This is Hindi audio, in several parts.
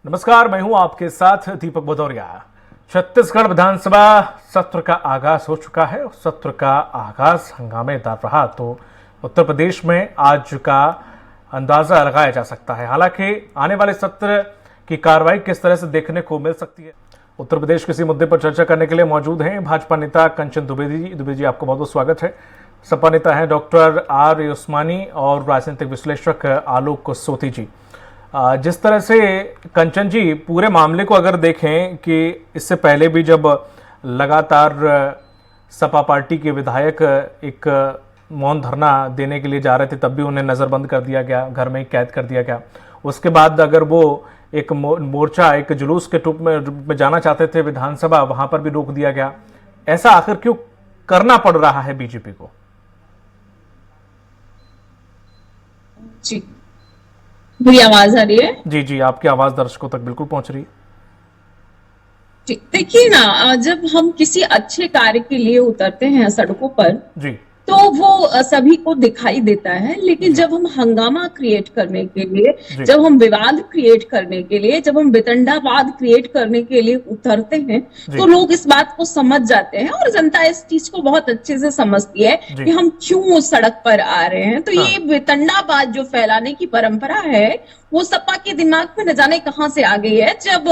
नमस्कार, मैं हूं आपके साथ दीपक भदौरिया। छत्तीसगढ़ विधानसभा सत्र का आगाज हो चुका है। सत्र का आगाज हंगामेदार रहा तो उत्तर प्रदेश में आज का अंदाजा लगाया जा सकता है। हालांकि आने वाले सत्र की कार्रवाई किस तरह से देखने को मिल सकती है, उत्तर प्रदेश किसी मुद्दे पर चर्चा करने के लिए मौजूद हैं भाजपा नेता कंचन दुबे जी। आपको बहुत बहुत स्वागत है। सपा नेता हैं डॉक्टर आर उस्मानी और राजनीतिक विश्लेषक आलोक सोती जी। जिस तरह से कंचन जी पूरे मामले को अगर देखें कि इससे पहले भी जब लगातार सपा पार्टी के विधायक एक मौन धरना देने के लिए जा रहे थे, तब भी उन्हें नज़रबंद कर दिया गया, घर में ही कैद कर दिया गया। उसके बाद अगर वो एक मोर्चा, एक जुलूस के रूप में जाना चाहते थे विधानसभा, वहां पर भी रोक दिया गया। ऐसा आखिर क्यों करना पड़ रहा है बीजेपी को? जी, मेरी आवाज आ रही है? जी जी, आपकी आवाज दर्शकों तक बिल्कुल पहुंच रही है। देखिए ना, जब हम किसी अच्छे कार्य के लिए उतरते हैं सड़कों पर जी, तो वो सभी को दिखाई देता है, लेकिन जब हम हंगामा क्रिएट करने के लिए, जब हम विवाद क्रिएट करने के लिए, जब हम वितंडावाद क्रिएट करने के लिए उतरते हैं तो लोग इस बात को समझ जाते हैं और जनता इस चीज को बहुत अच्छे से समझती है कि हम क्यों सड़क पर आ रहे हैं। तो ये वितंडावाद जो फैलाने की परंपरा है वो सपा के दिमाग में न जाने कहां से आ गई है। जब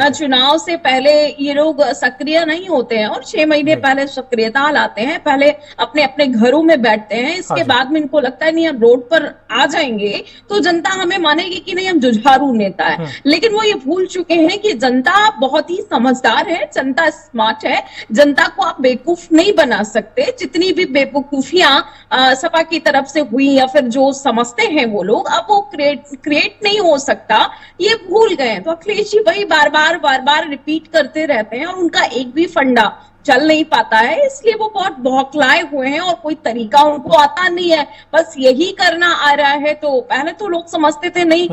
चुनाव से पहले ये लोग सक्रिय नहीं होते हैं और 6 महीने पहले सक्रियता लाते हैं, पहले अपने अपने घरों में बैठते हैं, इसके बाद में इनको लगता है नहीं हम रोड पर आ जाएंगे तो जनता हमें मानेगी कि नहीं हम जुझारू नेता है। लेकिन वो ये भूल चुके हैं कि जनता बहुत ही समझदार है, जनता स्मार्ट है, जनता को आप बेवकूफ नहीं बना सकते। जितनी भी बेवकूफियां सपा की तरफ से हुई या फिर जो समझते हैं वो लोग, अब वो क्रिएट नहीं हो सकता, ये भूल गए। तो अखिलेश जी वही बार बार रिपीट करते रहते हैं और उनका एक भी फंडा चल नहीं पाता है, इसलिए वो बहुत बौखलाए हुए हैं और कोई तरीका उनको आता नहीं है, बस यही करना आ रहा है। तो पहले तो लोग समझते थे नहीं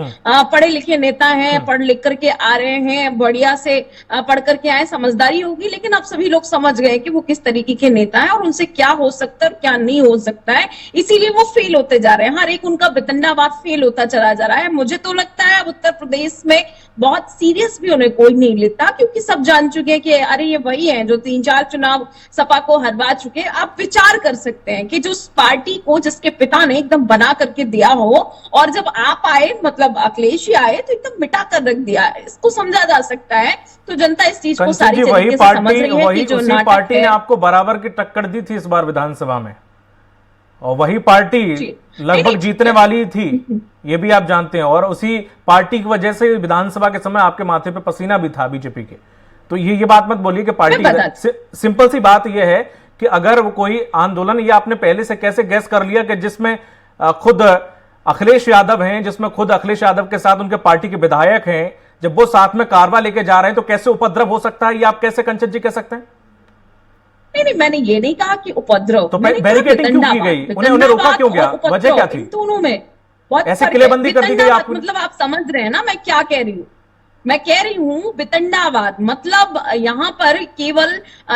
पढ़े लिखे नेता हैं, पढ़ लिख करके आ रहे हैं, बढ़िया से पढ़ करके आए, समझदारी होगी। लेकिन अब सभी लोग समझ गए कि वो किस तरीके के नेता है और उनसे क्या हो सकता है और क्या नहीं हो सकता है, इसीलिए वो फेल होते जा रहे हैं। हर एक उनका वितंडावाद फेल होता चला जा रहा है। मुझे तो लगता है अब उत्तर प्रदेश में बहुत सीरियस भी उन्हें कोई नहीं लेता, क्योंकि सब जान चुके हैं कि अरे ये वही है जो 3-4 चुनाव सपा को हरवा चुके। आप विचार कर सकते हैं कि जो पार्टी को जिसके पिता ने एकदम बना करके दिया हो और जब आप आए, मतलब अखिलेश जी आए, तो एकदम मिटा कर रख दिया, इसको समझा जा सकता है। तो जनता इस चीज को सारी तरीके से समझ रही है कि जो नाटक पार्टी ने आपको बराबर की टक्कर दी थी इस बार विधानसभा में, और वही पार्टी लगभग जीतने वाली थी, ये भी आप जानते हैं। और उसी पार्टी की वजह से विधानसभा के समय आपके माथे पे पसीना भी था बीजेपी के। तो ये बात मत बोलिए कि पार्टी, सिंपल सी बात ये है कि अगर वो कोई आंदोलन, ये आपने पहले से कैसे गैस कर लिया कि जिसमें खुद अखिलेश यादव हैं, जिसमें खुद अखिलेश यादव के साथ उनके पार्टी के विधायक हैं, जब वो साथ में कारवा लेके जा रहे हैं तो कैसे उपद्रव हो सकता है? ये आप कैसे कंचन जी कह सकते हैं? नहीं, मैंने ये नहीं कहा कि उपद्रव। तो बैरिकेडिंग क्यों की गई? उन्हें रोका क्यों गया? वजह क्या थी? दोनों में बहुत ऐसे किलेबंदी कर दी गई आप? मतलब आप समझ रहे हैं ना मैं क्या कह रही हूँ? मैं कह रही हूँ वितंडावाद मतलब यहाँ पर केवल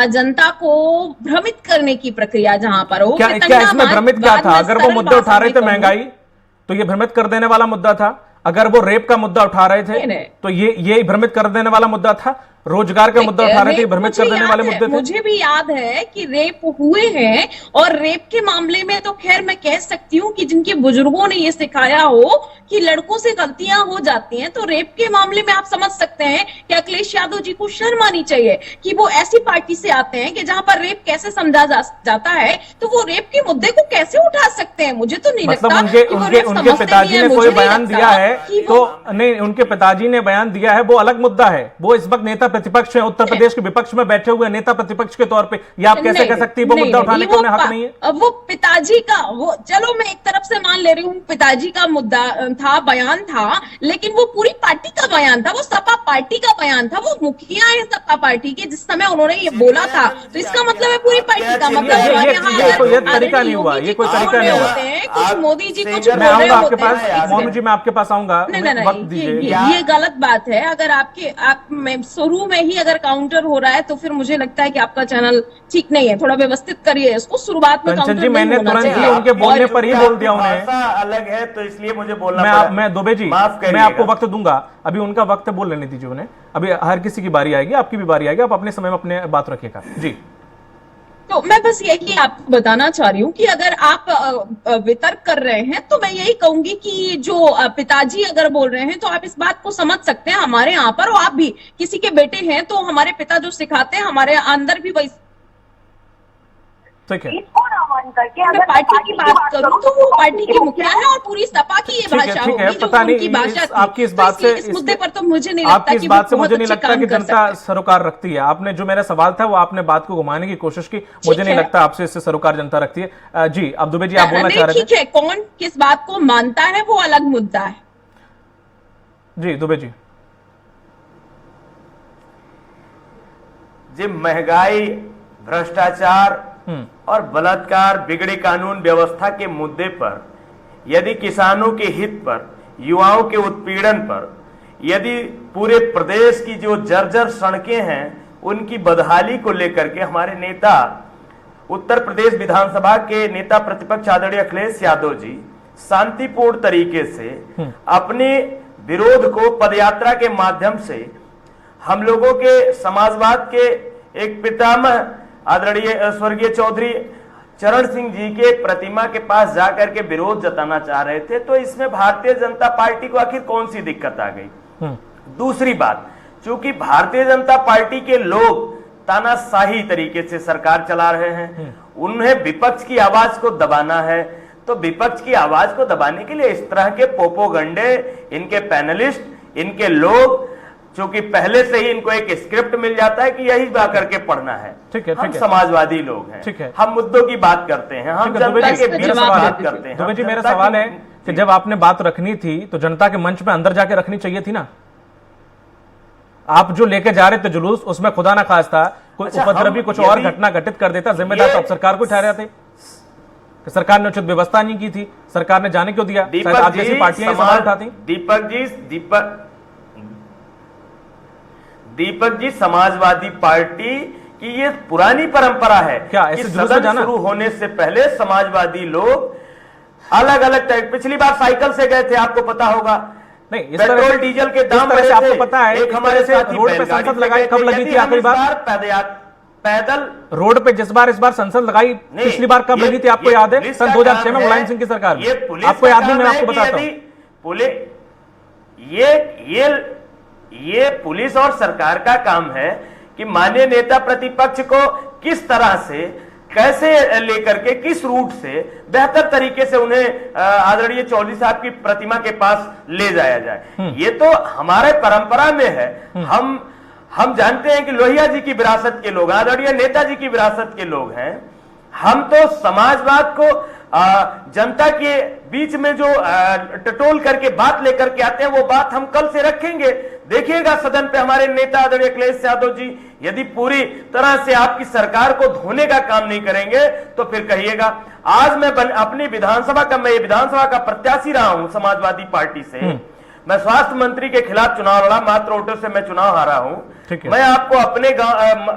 जनता को भ्रमित करने की प्रक्रिया जहां पर हो। क्या इसमें भ्रमित क्या था? अगर वो मुद्दा उठा रहे थे महंगाई, तो ये भ्रमित कर देने वाला मुद्दा था। अगर वो रेप का मुद्दा उठा रहे थे तो ये भ्रमित कर देने वाला मुद्दा था। रोजगार का मुद्दा उठा रहे थे, भ्रमित कर देने वाले मुद्दे थे। मुझे भी याद है कि रेप हुए हैं, और रेप के मामले में तो खैर मैं कह सकती हूँ कि जिनके बुजुर्गों ने ये सिखाया हो कि लड़कों से गलतियां हो जाती हैं, तो रेप के मामले में आप समझ सकते हैं कि अखिलेश यादव जी को शर्म आनी चाहिए कि वो ऐसी पार्टी से आते हैं कि जहां पर रेप कैसे समझा जाता है, तो वो रेप के मुद्दे को कैसे उठा सकते हैं? मुझे तो नहीं लगता। उनके पिताजी ने कोई बयान दिया है तो नहीं, उनके पिताजी ने बयान दिया है, वो अलग मुद्दा है। वो इस वक्त नेता प्रतिपक्ष है, उत्तर प्रदेश के विपक्ष में बैठे हुए नेता प्रतिपक्ष के तौर पे, ये आप कैसे कह सकती है वो मुद्दा उठाने का उन्हें हक नहीं है? वो पिताजी का, वो चलो मैं एक तरफ से मान ले रही हूँ पिताजी का मुद्दा था, बयान था, लेकिन वो पूरी पार्टी का बयान था, वो सपा पार्टी का बयान था। वो मुखिया है सपा पार्टी के, जिस समय उन्होंने ये बोला था, तो इसका मतलब है पूरी पार्टी का। मतलब ये तरीका नहीं हुआ, ये कोई तरीका नहीं हुआ। कुछ मोदी जी कुछ मैं आऊंगा आपके पास, मोनू जी मैं आपके पास आऊंगा, वक्त दीजिए। ये गलत बात है। अगर आपके आप शुरू शुरू में ही अगर काउंटर हो रहा है तो फिर मुझे लगता है कि आपका चैनल ठीक नहीं है, थोड़ा व्यवस्थित करिए इसको। शुरुआत में कंचन जी, काउंटर मैंने नहीं होना तुरंत ही चाहिए। उनके बोलने पर ही बोल दिया उन्हें। भाषा अलग है तो इसलिए मुझे बोलना पड़ा। मैं दुबे जी, माफ मैं आपको करिएगा। वक्त दूंगा, अभी उनका वक्त बोल लेने दीजिए उन्हें। अभी हर किसी की बारी आएगी, आपकी भी बारी आएगी, आप अपने समय में अपने बात रखिएगा जी। तो मैं बस यही आपको बताना चाह रही हूँ कि अगर आप वितर्क कर रहे हैं तो मैं यही कहूंगी कि जो पिताजी अगर बोल रहे हैं तो आप इस बात को समझ सकते हैं। हमारे यहाँ पर, और आप भी किसी के बेटे हैं तो हमारे पिता जो सिखाते हैं हमारे अंदर भी वही। ठीक है, अगर पार्टी की बात करूं तो वो पार्टी की मुखिया है और पूरी सपा की ये भाषा ठीक है, होगी जो पता नहीं उनकी भाषा थी। आपकी इस तो बात से, इस मुद्दे पर तो मुझे नहीं लगता आपकी इस कि बात से वो मुझे बहुत नहीं अच्छे लगता काम कि कर जनता सकते हैं। सरोकार रखती है। आपने जो मेरा सवाल था वो आपने बात को घुमाने की कोशिश की, मुझे नहीं है। लगता आपसे इससे सरोकार जनता रखती है। जी, अब दुबे जी आप बोलना चाह रहे थे। ठीक है, कौन किस बात को मानता है वो अलग मुद्दा है। जी दुबे जी। जी, महंगाई, भ्रष्टाचार और बलात्कार, बिगड़ी कानून व्यवस्था के मुद्दे पर, यदि किसानों के हित पर, युवाओं के उत्पीड़न पर, यदि पूरे प्रदेश की जो जर्जर सड़कें हैं उनकी बदहाली को लेकर के हमारे नेता, उत्तर प्रदेश विधानसभा के नेता प्रतिपक्ष आदरणीय अखिलेश यादव जी शांतिपूर्ण तरीके से अपने विरोध को पदयात्रा के माध्यम से हम लोगों के समाजवाद के एक पितामह आदरणीय स्वर्गीय चौधरी चरण सिंह जी के प्रतिमा के पास जाकर के विरोध जताना चाह रहे थे, तो इसमें भारतीय जनता पार्टी को आखिर कौन सी दिक्कत आ गई। दूसरी बात, चूंकि भारतीय जनता पार्टी के लोग तानाशाही तरीके से सरकार चला रहे हैं, उन्हें विपक्ष की आवाज को दबाना है, तो विपक्ष की आवाज को दबाने के लिए इस तरह के पोपोगंडे, इनके पैनलिस्ट, इनके लोग, क्योंकि पहले से ही इनको एक स्क्रिप्ट मिल जाता है कि यही जा करके पढ़ना है। ठीक है, हम समाजवादी लोग हैं, ठीक है, हम मुद्दों की बात करते हैं, हम जनता के बीच बात करते हैं। दुबे जी, मेरा सवाल है कि जब आपने बात रखनी थी तो जनता के मंच में अंदर जाके रखनी चाहिए थी ना। आप जो लेके जा रहे थे जुलूस, उसमें खुदा ना खास्ता कोई उपद्रवी कुछ और घटना घटित कर देता, जिम्मेदार तो आप सरकार को ठहराते कि सरकार ने उचित व्यवस्था नहीं की थी, सरकार ने जाने क्यों दिया? आप जैसी पार्टियां सवाल उठाती। दीपक जी, समाजवादी पार्टी की ये पुरानी परंपरा है क्या कि ऐसे जुलूस में जाना? शुरू होने से पहले समाजवादी लोग अलग अलग टाइप, पिछली बार साइकिल से गए थे, आपको पता होगा। नहीं, पेट्रोल डीजल के दाम बढ़े थे, आपको पता है एक हमारे साथी रोड पे संसद लगाई, कब लगी थी आखिरी बार? पैदल रोड पे इस बार संसद लगाई, पिछली बार कब लगी थी आपको याद है? सन 2006 में मुलायम सिंह की सरकार में। आपको याद नहीं? मैं आपको बताता हूं। ये पुलिस और सरकार का काम है कि माननीय नेता प्रतिपक्ष को किस तरह से, कैसे लेकर के, किस रूट से बेहतर तरीके से उन्हें आदरणीय चौधरी साहब की प्रतिमा के पास ले जाया जाए। ये तो हमारे परंपरा में है। हम जानते हैं कि लोहिया जी की विरासत के लोग, आदरणीय नेताजी की विरासत के लोग हैं। हम तो समाजवाद को जनता के बीच में जो टटोल करके बात लेकर के आते हैं, वो बात हम कल से रखेंगे। देखिएगा सदन पे हमारे नेता आदरणीय अखिलेश यादव जी यदि पूरी तरह से आपकी सरकार को धोने का काम नहीं करेंगे तो फिर कहिएगा। आज मैं अपनी विधानसभा का प्रत्याशी रहा हूं समाजवादी पार्टी से। मैं स्वास्थ्य मंत्री के खिलाफ चुनाव लड़ा, मात्र वोटों से मैं चुनाव हारा हूं। मैं आपको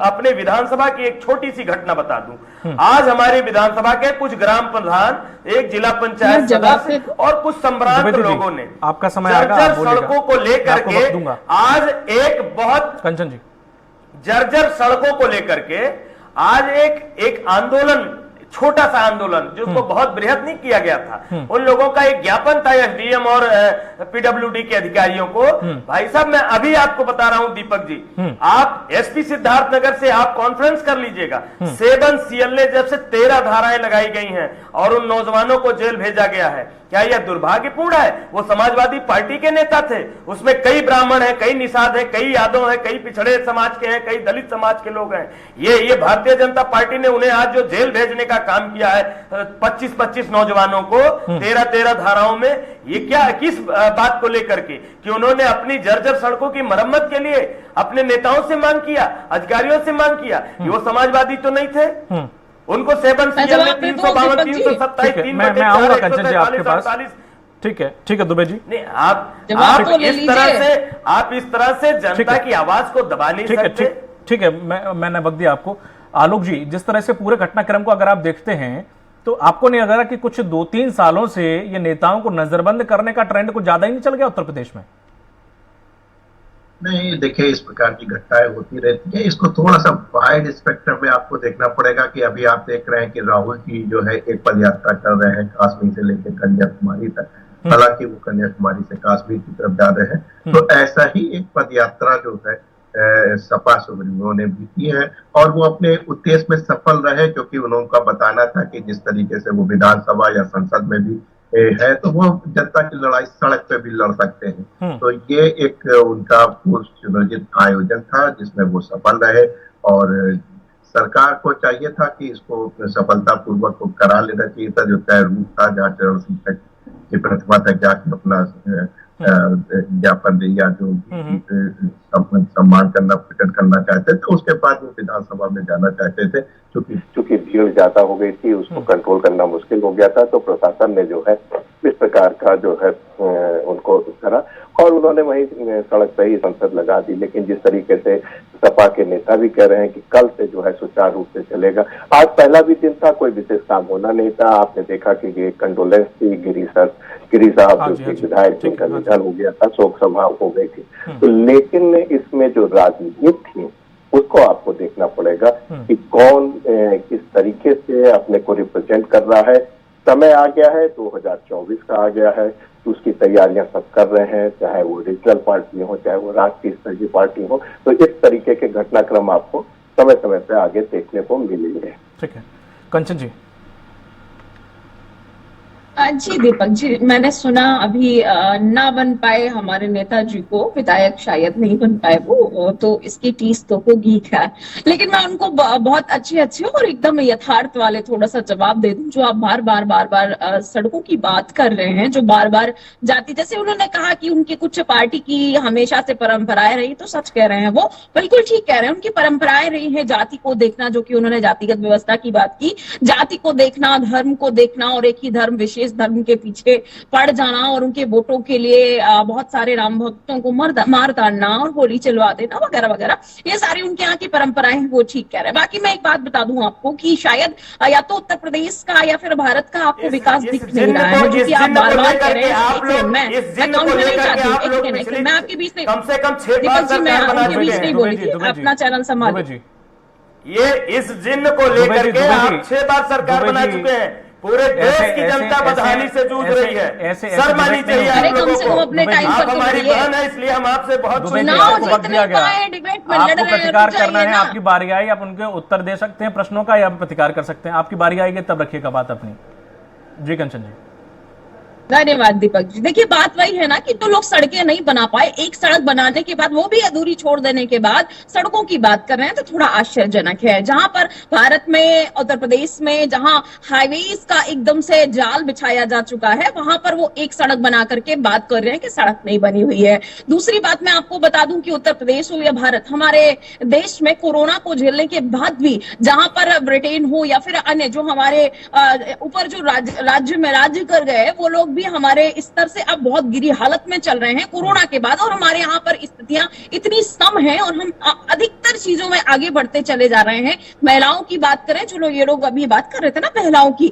अपने विधानसभा की एक छोटी सी घटना बता दूं। आज हमारे विधानसभा के कुछ ग्राम प्रधान, एक जिला पंचायत सदस्य और कुछ संभ्रांत लोगों ने आपका समय आएगा, आप बोलिएगा। सड़कों को लेकर के आज एक बहुत कंचन जी, जर्जर सड़कों को लेकर के आज एक आंदोलन, छोटा सा आंदोलन जिसको बहुत बृहद नहीं किया गया था, उन लोगों का एक ज्ञापन था एसडीएम और पीडब्ल्यूडी के अधिकारियों को। भाई साहब, मैं अभी आपको बता रहा हूं दीपक जी, आप एसपी सिद्धार्थनगर से आप कॉन्फ्रेंस कर लीजिएगा। 7 सीएलए जब से 13 धाराएं लगाई गई हैं और उन नौजवानों को जेल भेजा गया है। क्या यह दुर्भाग्यपूर्ण है? वो समाजवादी पार्टी के नेता थे, उसमें कई ब्राह्मण हैं, कई निषाद हैं, कई यादव हैं, कई पिछड़े समाज के हैं, कई दलित समाज के लोग हैं। ये भारतीय जनता पार्टी ने उन्हें आज जो जेल भेजने का काम किया है 25-25 नौजवानों को 13-13 धाराओं में, ये क्या, किस बात को लेकर के कि उन्होंने अपनी जर्जर सड़कों की मरम्मत के लिए अपने नेताओं से मांग किया, अधिकारियों से मांग किया। वो समाजवादी तो नहीं थे? उनको 7 सीएलए 352 327 3 मैं आऊंगा कंचन जी आपके पास। ठीक है दुबे जी। नहीं, आप जवाब तो ले इस तरह लीजिए। से आप इस तरह से जनता की आवाज को दबा नहीं सकते। ठीक है, मैंने वक्त दिया आपको। आलोक जी, जिस तरह से पूरे घटनाक्रम को अगर आप देखते हैं तो आपको नहीं लग रहा कि कुछ 2-3 सालों से ये नेताओं को नजरबंद करने का ट्रेंड कुछ ज्यादा ही नहीं चल गया उत्तर प्रदेश में? नहीं, देखिए, इस प्रकार की घटनाएं होती रहती है। इसको थोड़ा सा वाइड स्पेक्ट्रम में आपको देखना पड़ेगा कि अभी आप देख रहे हैं कि राहुल जी जो है एक पद यात्रा कर रहे हैं कश्मीर से लेकर कन्याकुमारी तक। हालांकि वो कन्याकुमारी से कश्मीर की तरफ जा रहे हैं, तो ऐसा ही एक पद यात्रा जो है सपा सुप्रीमो ने भी की है, और वो अपने उद्देश्य में सफल रहे, क्योंकि उनका बताना था कि जिस तरीके से वो विधानसभा या संसद में भी है तो वो जनता की लड़ाई सड़क पे भी लड़ सकते हैं। तो ये एक उनका पूर्व सुनियोजित आयोजन था जिसमें वो सफल रहे, और सरकार को चाहिए था कि इसको सफलतापूर्वक करा लेना चाहिए था। जो तय रूट था, जहाँ चरण सिंह तक की प्रतिमा तक जाकर अपना ज्ञापन या जो सम्मान करना प्रकट करना चाहते थे, उसके बाद वो विधानसभा में जाना चाहते थे। चूंकि भीड़ ज्यादा हो गई थी, उसको कंट्रोल करना मुश्किल हो गया था, तो प्रशासन ने जो है इस प्रकार का जो है उनको करा, और उन्होंने वही सड़क पे ही संसद लगा दी। लेकिन जिस तरीके से सपा के नेता भी कह रहे हैं कि कल से जो है सुचारू रूप से चलेगा। आज पहला भी दिन था, कोई विशेष काम होना नहीं था। आपने देखा कि ये कंडोलेंस थी गिरी साहब जो विधायक जिनका निधन हो गया था, शोक सभा हो गई थी। तो लेकिन इसमें जो राजनीति थी उसको आपको देखना पड़ेगा कि कौन किस तरीके से अपने को रिप्रेजेंट कर रहा है। समय आ गया है, 2024 का आ गया है, तो उसकी तैयारियां सब कर रहे हैं, चाहे वो रीजनल पार्टी हो, चाहे वो राष्ट्रीय स्तर की पार्टी हो। तो इस तरीके के घटनाक्रम आपको समय समय पे आगे देखने को मिलेंगे। ठीक है, कंचन जी। जी दीपक जी, मैंने सुना अभी ना बन पाए हमारे नेताजी को विधायक, शायद नहीं बन पाए वो, तो इसकी टीस तो होगी खैर। लेकिन मैं उनको बहुत अच्छे और एकदम यथार्थ वाले थोड़ा सा जवाब दे दूं। जो आप बार बार सड़कों की बात कर रहे हैं, जो बार बार जाति, जैसे उन्होंने कहा कि उनकी कुछ पार्टी की हमेशा से परंपराएं रही, तो सच कह रहे हैं, वो बिल्कुल ठीक कह रहे हैं। उनकी परंपराएं रही है जाति को देखना, जो कि उन्होंने जातिगत व्यवस्था की बात की, जाति को देखना, धर्म को देखना, और एक ही धर्म विशेष धर्म के पीछे पड़ जाना, और उनके वोटों के लिए बहुत सारे राम भक्तों को मार डालना और होली चलवा देना वगैरह वगैरह, ये सारी उनके यहाँ की परंपराएं हैं, वो ठीक कह रहे हैं। बाकी मैं एक बात बता दूं आपको कि शायद या तो उत्तर प्रदेश का या फिर भारत का आपको विकास दिख नहीं रहा है, जो कि आप बार बार कह रहे हैं। मैं काउंटर नहीं चाहती, मैं आपके बीच में कम से कम 6 बार सरकार बना चुके हैं। बीच नहीं बोली थी, अपना चैनल संभालिए। ये इस जिन्न को लेकर के आप 6 बार सरकार बना चुके हैं। पूरे देश की जनता बदहाली से जूझ रही है। शर्म आनी चाहिए आप लोगों को। अपने टाइम पर आप हमारी बहन है, इसलिए हम आपसे बहुत आपको प्रतिकार करना है, आपकी बारी आई, आप उनके उत्तर दे सकते हैं प्रश्नों का या प्रतिकार कर सकते हैं। आपकी बारी आएगी तब रखिएगा बात अपनी। जी कंचन जी। धन्यवाद दीपक जी। देखिए, बात वही है ना कि तो लोग सड़कें नहीं बना पाए, एक सड़क बनाने के बाद वो भी अधूरी छोड़ देने के बाद सड़कों की बात कर रहे हैं, तो थोड़ा आश्चर्यजनक है। जहां पर भारत में, उत्तर प्रदेश में, जहां हाईवेज का एकदम से जाल बिछाया जा चुका है, वहां पर वो एक सड़क बना करके बात कर रहे हैं कि सड़क नहीं बनी हुई है। दूसरी बात मैं आपको बता दूं कि उत्तर प्रदेश हो या भारत, हमारे देश में कोरोना को झेलने के बाद भी, जहां पर ब्रिटेन हो या फिर अन्य जो हमारे ऊपर जो राज्य में राज्य कर गए, वो लोग हमारे स्तर से अब बहुत गिरी हालत में चल रहे हैं कोरोना के बाद, और हमारे यहाँ पर स्थितियां इतनी सम हैं और हम अधिकतर चीजों में आगे बढ़ते चले जा रहे हैं। महिलाओं की बात करें, चलो ये लोग अभी बात कर रहे थे ना महिलाओं की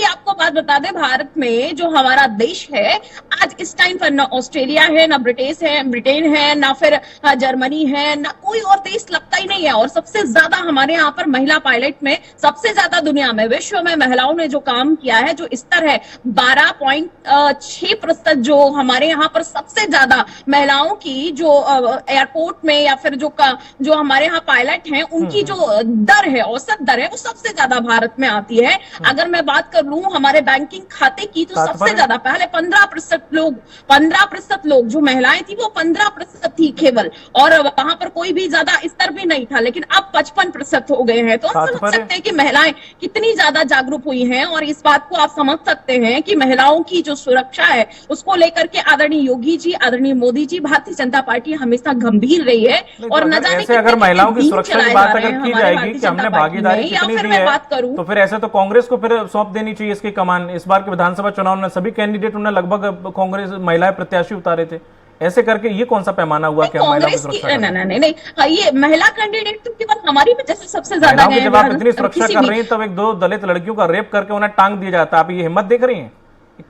आपको बात बता दें, भारत में जो हमारा देश है आज इस टाइम पर ना ऑस्ट्रेलिया है, ना ब्रिटेन है, ना फिर जर्मनी है, ना कोई और देश लगता ही नहीं है। और सबसे ज्यादा हमारे यहाँ पर महिला पायलट में सबसे ज्यादा दुनिया में, विश्व में महिलाओं ने जो काम किया है, जो स्तर है 12.6%, जो हमारे यहाँ पर सबसे ज्यादा महिलाओं की जो एयरपोर्ट में या फिर जो हमारे यहाँ पायलट हैं, उनकी जो दर है, औसत दर है, वो सबसे ज्यादा भारत में आती है। अगर मैं बात कर लूं हमारे बैंकिंग खाते की, तो सबसे ज्यादा पहले 15% लोग जो महिलाएं थी, वो 15% थी केवल, और वहां पर कोई भी ज्यादा स्तर भी नहीं था। लेकिन अब 55% हो गए हैं। तो आप समझ सकते हैं कि महिलाएं कितनी ज्यादा जागरूक हुई हैं, और इस बात को आप समझ सकते हैं कि महिलाओं की की जो सुरक्षा है उसको लेकर के आदरणीय योगी जी, आदरणीय मोदी जी, भारतीय जनता पार्टी हमेशा गंभीर रही है। और न जाने ऐसे अगर महिलाओं की सुरक्षा की बात अगर की जाएगी कि हमने भागीदारी कितनी दी है, तो फिर ऐसे तो कांग्रेस को फिर सौंप देनी चाहिए इसकी कमान। इस बार के विधानसभा चुनाव में सभी कैंडिडेट उन्हें लगभग कांग्रेस महिला प्रत्याशी उतारे थे। ऐसे करके ये कौन सा पैमाना हुआ कि कांग्रेस की नहीं, ये महिला कैंडिडेट तो केवल हमारी वजह से सबसे ज्यादा है। जब आप इतनी सुरक्षा कर रही हैं तब एक दो दलित लड़कियों का रेप करके उन्हें टांग दिया जाता है, आप ये हिम्मत देख रही हैं?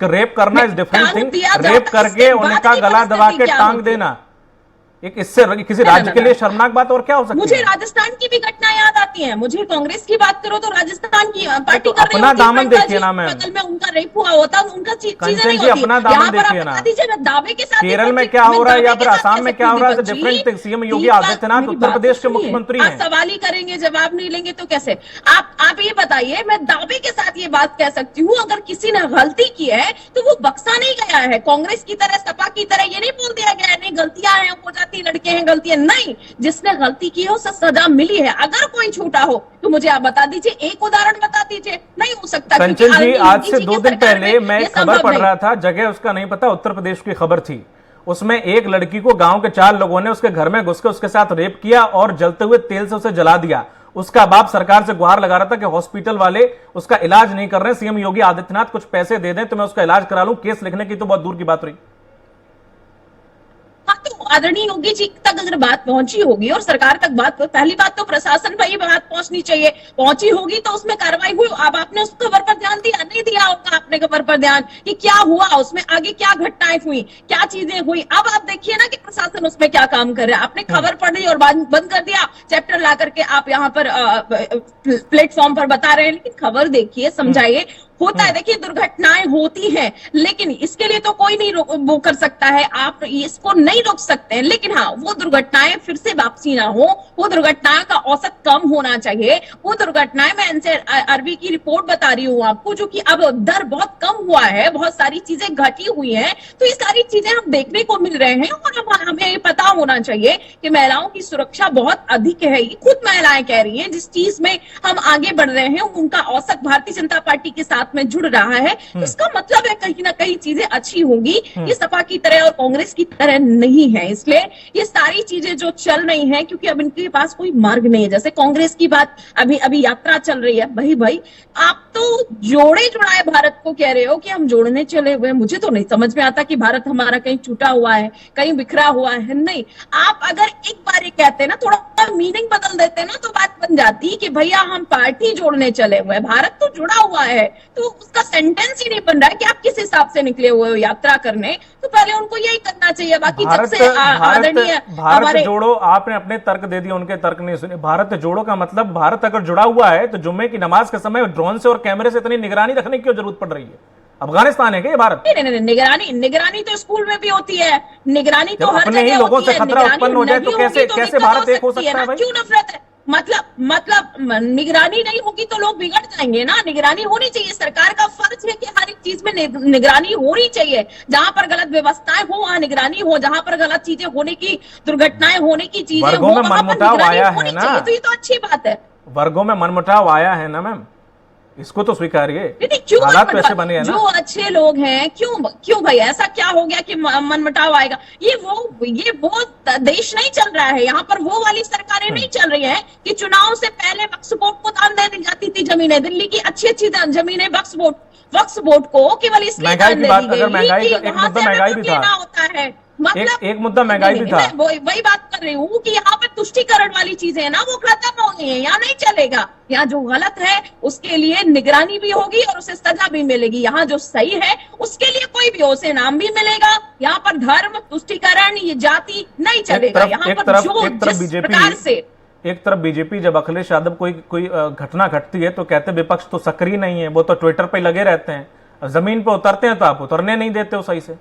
रेप करना इज डिफरेंट थिंग, रेप करके उनका गला दबा के टांग देना एक इससे किसी राज्य के लिए शर्मनाक बात और क्या हो सकती है? मुझे राजस्थान की भी घटना याद आती है। मुझे कांग्रेस की बात करो तो राजस्थान की पार्टी कर रही अपना दामन देखिए ना मैम, बगल में उनका रेप हुआ होता, उनका चीजें नहीं होती। अपना दामन देखिए ना, दावे के साथ केरल में क्या हो रहा है या फिर आसाम में क्या हो रहा है, different thing. CM Yogi Adityanath Uttar Pradesh के मुख्यमंत्री हैं। सवाल ही करेंगे, जवाब नहीं लेंगे तो कैसे? आप ये बताइए, मैं दावे के साथ ये बात कह सकती हूँ, अगर किसी ने गलती की है तो वो बख्शा नहीं गया है। कांग्रेस की तरह, सपा की तरह ये नहीं बोल दिया गया है नहीं गलतियां हैं, हो जाती लड़के हैं गलतियां नहीं। जिसने गलती की है उसे सजा मिली है। अगर कोई छोटा हो तो मुझे आप बता दीजिए, एक उदाहरण बता दीजिए। नहीं हो सकता। कंचन जी, आज से 2 दिन पहले मैं एक खबर पढ़ रहा था, जगह उसका नहीं पता, उत्तर प्रदेश की खबर थी। उसमें एक लड़की को गांव के 4 लोगों ने उसके घर में घुस के उसके साथ रेप किया और जलते हुए तेल से उसे जला दिया। उसका बाप सरकार से गुहार लगा रहा था कि हॉस्पिटल वाले उसका इलाज नहीं कर रहे, सीएम योगी आदित्यनाथ कुछ पैसे दे दें तो मैं उसका इलाज करा लूं। केस लिखने की तो बहुत दूर की बात रही। तो आदरणीय योगी जी तक अगर बात पहुंची होगी और सरकार तक बात, पहली बात तो प्रशासन पर ये बात पहुंचनी चाहिए, पहुंची होगी तो उसमें कार्रवाई हुई। अब आपने उस खबर पर ध्यान दिया? नहीं दिया होगा आपने खबर पर ध्यान कि क्या हुआ, उसमें आगे क्या घटनाएं हुई, क्या चीजें हुई। अब आप देखिए ना कि प्रशासन उसमें क्या काम कर रहा है। आपने खबर पढ़ी और बंद कर दिया, चैप्टर ला करके आप यहाँ पर प्लेटफॉर्म पर बता रहे हैं, लेकिन खबर देखिए, समझाइए। होता है, देखिए दुर्घटनाएं होती हैं, लेकिन इसके लिए तो कोई नहीं वो कर सकता है, आप इसको नहीं रोक सकते हैं। लेकिन हाँ, वो दुर्घटनाएं फिर से वापसी ना हो, वो दुर्घटनाओं का औसत कम होना चाहिए। वो दुर्घटनाएं, मैं एनसीआरबी की रिपोर्ट बता रही हूँ आपको, जो कि अब दर बहुत कम हुआ है, बहुत सारी चीजें घटी हुई हैं। तो ये सारी चीजें हम देखने को मिल रहे हैं और अब हमें ये पता होना चाहिए कि महिलाओं की सुरक्षा बहुत अधिक है। ये खुद महिलाएं कह रही हैं, जिस चीज में हम आगे बढ़ रहे हैं उनका औसत भारतीय जनता पार्टी के साथ में जुड़ रहा है, तो इसका मतलब है कहीं ना कहीं चीजें अच्छी होंगी। ये सपा की तरह और कांग्रेस की तरह नहीं है। इसलिए ये सारी चीजें जो चल रही हैं, क्योंकि अब इनके पास कोई मार्ग नहीं है। जैसे कांग्रेस की बात, अभी यात्रा चल रही है, भाई आप तो जोड़े जुड़ाए भारत को कह रहे हो कि हम जोड़ने चले हुए। मुझे तो नहीं समझ में आता कि भारत हमारा कहीं छूटा हुआ है, कहीं बिखरा हुआ है। नहीं, आप अगर एक बार ये कहते ना, थोड़ा मीनिंग बदल देते ना, तो बात बन जाती कि भैया हम पार्टी जोड़ने चले हुए हैं, भारत तो जुड़ा हुआ है। तो उसका सेंटेंस ही नहीं बन रहा है कि आप किस हिसाब से निकले हुए हो यात्रा करने। तो पहले उनको यही करना चाहिए। बाकी जब से आदरणीय भारत जोड़ो, आपने अपने तर्क दे दिए, उनके तर्क नहीं सुने। भारत जोड़ो का मतलब, भारत अगर जुड़ा हुआ है तो जुम्मे की नमाज के समय ड्रोन से और कैमरे से इतनी निगरानी रखने की क्यों जरूरत पड़ रही है? अफगानिस्तान है क्या ये भारत? नहीं, निगरानी तो स्कूल में भी होती है, निगरानी तो हर अपने ही लोगों से खतरा उत्पन्न हो जाए तो कैसे भारत एक हो सकता है भाई? क्यों नफरत है? मतलब निगरानी नहीं होगी तो लोग बिगड़ जाएंगे ना। निगरानी होनी चाहिए, सरकार का फर्ज है कि हर एक चीज में निगरानी होनी चाहिए। जहां पर गलत व्यवस्थाएं हो वहां निगरानी हो, जहां पर गलत चीजें होने की, दुर्घटनाएं होने की चीजें हो, वर्गों में मनमुटाव आया है ना, तो ये तो अच्छी बात है। वर्गों में मनमुटाव आया है ना मैम, इसको तो स्वीकारिए। क्यों हालात वैसे बने हैं ना। जो अच्छे लोग हैं, क्यों भाई ऐसा क्या हो गया कि मनमुटाव आएगा? ये वो देश नहीं चल रहा है। यहाँ पर वो वाली सरकारें नहीं चल रही हैं कि चुनाव से पहले वक्फ बोर्ड को दान दे दी जाती थी जमीनें। दिल्ली की अच्छी जमीनें वक्फ बोर्ड को केवल इसलिए दान दे दी गई कि वहां से महंगाई भी होता है। मतलब एक मुद्दा महंगाई भी था। वही बात कर रही हूँ कि यहाँ पे तुष्टीकरण वाली चीजें है ना, वो खत्म हो गई है। यहाँ नहीं चलेगा। यहाँ जो गलत है उसके लिए निगरानी भी होगी और उसे सजा भी मिलेगी। यहाँ जो सही है उसके लिए कोई भी उसे इनाम भी मिलेगा। यहाँ पर धर्म, तुष्टीकरण, ये जाति नहीं चलेगा। यहाँ पर जो जिस प्रकार से एक तरफ बीजेपी, जब अखिलेश यादव कोई घटना घटती है तो कहते विपक्ष तो सक्रिय नहीं है, वो तो ट्विटर पे लगे रहते हैं, जमीन पे उतरते हैं तो आप उतरने नहीं देते हो सही से।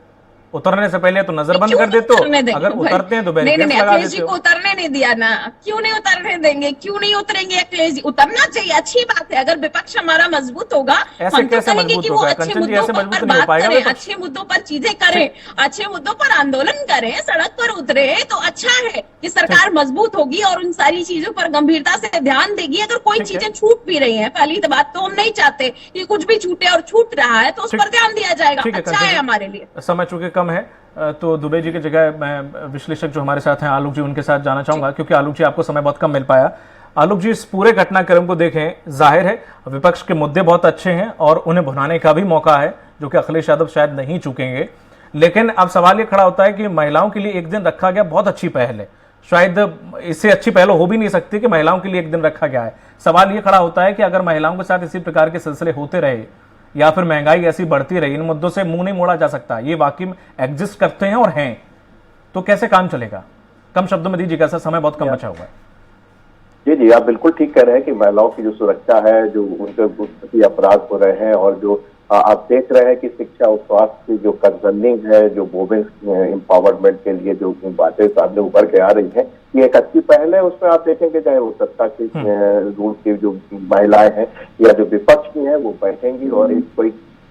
उतरने से पहले तो नजर बंद कर देते हो, अगर उतरते हैं तो बैरिकेड्स लगा अखिलेश जी देते को हो। उतरने नहीं दिया ना, क्यों नहीं उतरने देंगे, क्यों नहीं उतरेंगे अखिलेश जी? उतरना चाहिए, अच्छी बात है। अगर विपक्ष हमारा मजबूत होगा, ऐसे हम तो कैसे कहेंगे मजबूत कि वो होगा? अच्छे कंचन जी, मुद्दों ऐसे मजबूत पर नहीं हो बात पाएगा करें, विपक्ष। अच्छे मुद्दों पर चीजें करें, अच्छे मुद्दों पर आंदोलन करें, सड़क पर उतरे, तो अच्छा है कि सरकार मजबूत होगी और उन सारी चीजों पर गंभीरता से ध्यान देगी। अगर कोई ठीक है। चीजें छूट भी रही है, पहली बात तो हम नहीं चाहते कि कुछ भी छूटे, और छूट रहा है तो उस ठीक- पर ध्यान दिया जाएगा, ठीक है, अच्छा कंचन है जी। हमारे लिए। समय चूंकि कम है, तो दुबे जी की जगह मैं विश्लेषक जो हमारे साथ हैं आलोक जी, उनके साथ जाना चाहूंगा, क्योंकि आलोक जी आपको समय बहुत कम मिल पाया। आलोक जी, इस पूरे घटनाक्रम को देखें, जाहिर है विपक्ष के मुद्दे बहुत अच्छे हैं और उन्हें भुनाने का भी मौका है, जो कि अखिलेश यादव शायद नहीं चूकेंगे। लेकिन अब सवाल ये खड़ा होता है कि महिलाओं के लिए एक दिन रखा गया, बहुत अच्छी पहल है, शायद इससे अच्छी पहल हो भी नहीं सकती कि महिलाओं के लिए एक दिन रखा गया है। सवाल ये खड़ा होता है कि अगर महिलाओं के साथ इसी प्रकार के सिलसिले होते रहे या फिर महंगाई ऐसी बढ़ती रही, इन मुद्दों से मुंह नहीं मोड़ा जा सकता, ये वाकई में एग्जिस्ट करते हैं और हैं, तो कैसे काम चलेगा? कम शब्दों में दीजिएगा सर, समय बहुत कम बचा हुआ है। जी जी, आप बिल्कुल ठीक कह रहे हैं कि महिलाओं की जो सुरक्षा है, जो उनके प्रति अपराध हो रहे हैं, और जो आप देख रहे हैं कि शिक्षा और स्वास्थ्य की जो कंसर्निंग है, जो वुमेन्स एम्पावरमेंट के लिए जो बातें सामने उभर के आ रही हैं, ये एक अच्छी पहल है। उसमें आप देखेंगे चाहे वो सत्ता की रूल की जो महिलाएं हैं या जो विपक्ष की हैं, वो बैठेंगी और एक कोई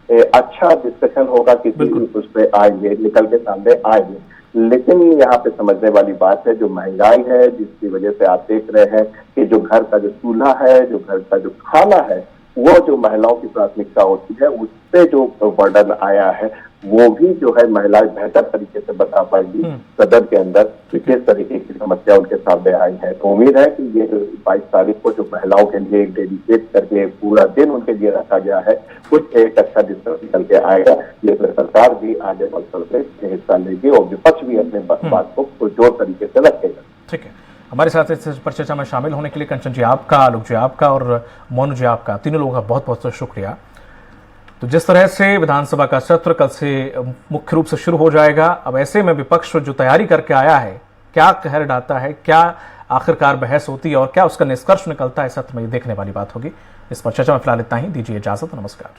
अच्छा डिस्कशन होगा, किसी उस पर आएंगे, निकल के सामने आएंगे। लेकिन यहाँ पे समझने वाली बात है, जो महंगाई है, जिसकी वजह से आप देख रहे हैं कि जो घर का जो चूल्हा है, जो घर का जो खाना है, वो जो महिलाओं की प्राथमिकता होती है, उस पे जो बर्डन आया है, वो भी जो है महिलाएं बेहतर तरीके से बता पाएंगी सदन के अंदर कि किस तरीके की समस्या उनके सामने आई है। तो उम्मीद है कि ये 22 तारीख को जो महिलाओं के लिए एक डेडिकेट करके पूरा दिन उनके लिए रखा गया है, कुछ एक अच्छा डिस्कशन निकल के आएगा, जिसमें सरकार भी आगे बढ़कर से हिस्सा लेगी और विपक्ष भी अपने बात को जोर तरीके से रखेगा। ठीक है, हमारे साथ इस पर चर्चा में शामिल होने के लिए कंचन जी आपका, आलोक जी आपका और मोनू जी आपका, तीनों लोगों का बहुत बहुत शुक्रिया। तो जिस तरह से विधानसभा का सत्र कल से मुख्य रूप से शुरू हो जाएगा, अब ऐसे में विपक्ष जो तैयारी करके आया है, क्या कहर ढाता है, क्या आखिरकार बहस होती है और क्या उसका निष्कर्ष निकलता है, सत्र में देखने वाली बात होगी। इस पर चर्चा में फिलहाल इतना ही, दीजिए इजाजत, नमस्कार।